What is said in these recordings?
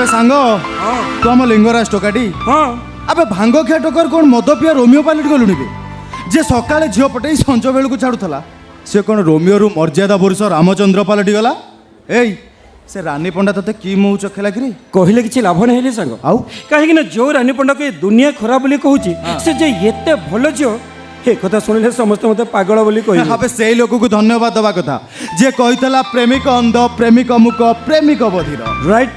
सांग तू आम लिंगराज टोकाटी हाँ अबे भांग खिया टोकर कौन मद पिया रोमियो पालिट गलुनी बे जे सकाळे झील पटे संज बेलू को छाड़ूला से कौन रोमियो रु मर्यादा पुरुष रामचंद्र पालटि गला एई से रानी पंडा तते की मुँह चखेला कि कहले किसी लाभ नहीं रे सांग आउ कहीं जो रानी पंडा को दुनिया खराब बोली कहूँ से जे एते भल झील ए कथा शुणिले समस्त मत पागल बोली कह अबे से लोक को धन्यवाद दवा कथा जे कहितला प्रेमिक अंध प्रेमिक मुक प्रेमिक बधिर राइट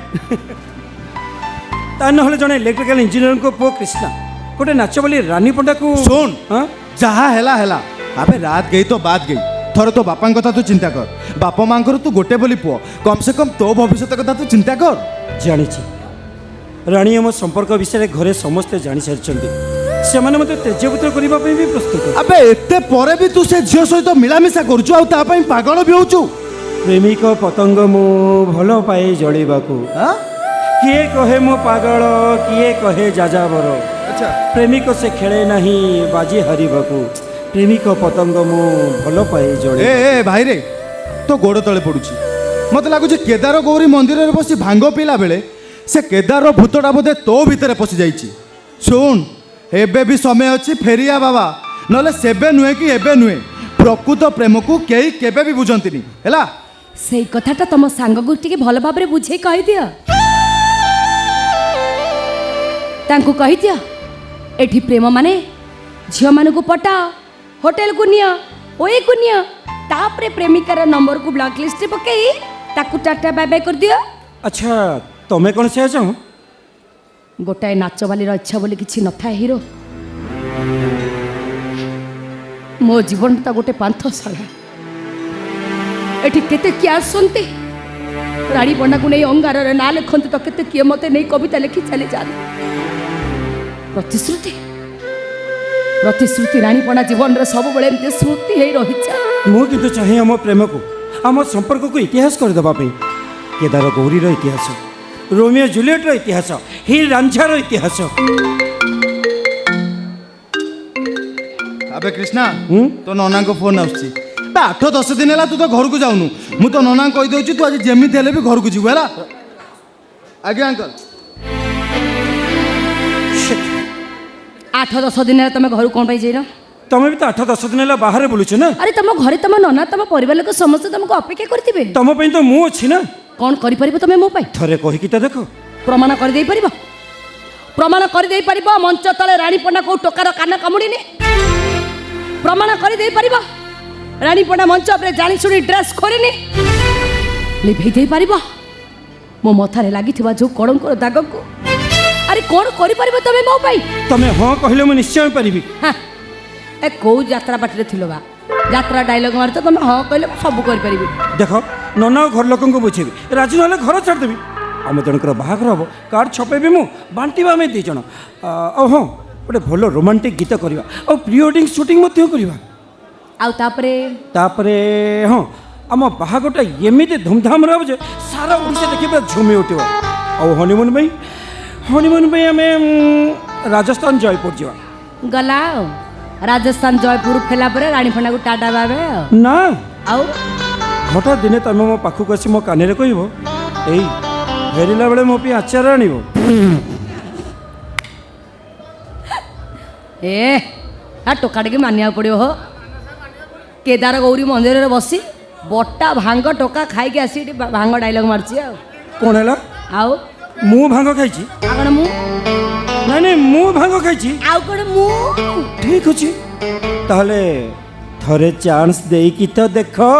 ता नहले जने इलेक्ट्रिकल इंजीनियर को पो कृष्णा गोटे नाच बोली रानी पंडा को सुन हाँ जहा हेला हेला अबे रात गई तो बात गई थोड़े तो बापा कथा तू चिंता कर बापा माँ तू गोटे बोली पुओ कम से कम तो भविष्य कथा तू चिंता कर जानी रानी आम संपर्क विषय घरे समस्ते जानी सारी से मत तेजपुत्र करने भी प्रस्तुत अबे एते परे भी तू से झील सहित मिलामिशा करुचु आ ता पई पागल भी होचु प्रेमिक पतंग मु भल पाए जड़ाकू हां किए कहे मो पागल किए कहे जाजाबर अच्छा प्रेमिक से खेले नहीं बाजी हारिबाकू प्रेमिक पतंग मु भल पाए जड़े ए भाई रे तो गोड़ तले पड़ुची मते लागुची केदार गौरी मंदिर रे बसी भांग पीला बेले से केदार भूतटा बोधे तो भीतर पशि जाइची सुन एबे भी समय अच्छी फेरिया बाबा नले सेबे नुहे कि एबे नुहे प्रकृत प्रेम को कई केबे भी बुझंतिनी हैला सेई कथाटा तुम सांग को टिके भल भाबरे बुझे कहि दियो तांको कहि दियो एठी प्रेम माने झियो माने को पटाओ होटल को नियो ओए को नियो तापरे प्रेमिकार नंबर को ब्लॉक लिस्ट पकई ताकू टाटा बाय बाय कर दियो अच्छा तमें कौन से चाहो गोटाए नाच बालीर इच्छा बोली किसी न था हिरो मो जीवन ता गोटे पांथशाला एठी केते किए आसंती रानी पंडा को नहीं अंगार ना लिखते तो केते किए मते नहीं कविता लिखी चली जाते प्रतिश्रुति प्रतिश्रुति रानी पंडा जीवन रे सब बेले एमती स्मृति हे रही मु किंतु चाहे आम प्रेम को आम संपर्क को इतिहास कर देबा पे केदार गौरी रो इतिहास रोमियो जूलियट रो इतिहास हीर रांझा रो इतिहास अबे कृष्णा तो नना को फोन आउची 8-10 दिन है तू तो घर को जाऊनु मु तो नना कहि दउची तू आज जेमिति हेले भी घर को जीवु हैला आज्ञा अंकल 8-10 दिन तुम घर कौन पाई जाइल तमें भी तो 8-10 दिन है बाहर बुलुछ ना अरे तुम घरे तुम नना तुम परिवार लोक समस्त तुमको अपेक्षा करथिबे तुम पे तो मु अछि ना कौन करि परिबो तुमे मो पाई थरे कहि कि त देखो प्रमाण कर दे परिबो प्रमाण कर दे परिबो मंच तले रानी पंडा को टोकार कान कामुड़ीनी प्रमाण कर दे परिबो रानी पंडा मंच पर जानी सुनी ड्रेस खोरिनी लिभेई दे परिबो मो मथारे लागिथिबा जो कड़ंकर दाग को अरे कौन करि परिबो तुमे मो पाई तमें हाँ कहले मु निश्चय परिबी हाँ ए को यात्रा पार्टी थिलो बा यात्रा डायलॉग मार तो तुम हाँ कहले सब कर परिबी देख नना घर लोक बुझेबी राजी ना घर छाड़देवी आम जनकर बाहागर हम कार्ड छपेबी मु बांटा आम दी जन हाँ गोटे भल रोमांटिक गीत करवा और प्री वेडिंग शूटिंग करवा आउ तापरे हाँ आम बाहागरटा एमती धूमधाम रहा जे सारा ओडिशा देखिए झुमी उठो आ हनीमून पे आम राजस्थान जयपुर जा गला राजस्थान जयपुर फेला परे रानी फंडा को टाटा बाबे ना आउ हठात दिने तुम मो पाखक आसी मो कान कह फेरला बेले मो पे आचार आणव ए हाँ टोकाटे मानिया पड़ो हो केदार गौरी मंदिर में बसी बटा भांग टोका खाई आसी भांग डायलॉग मारची कौन है आउ मु भांग खाई कौन मु नहीं नहीं मु भांग खाई आउ कौन मु ठीक अच्छे ताहले थरे चांस दे कि तो देखो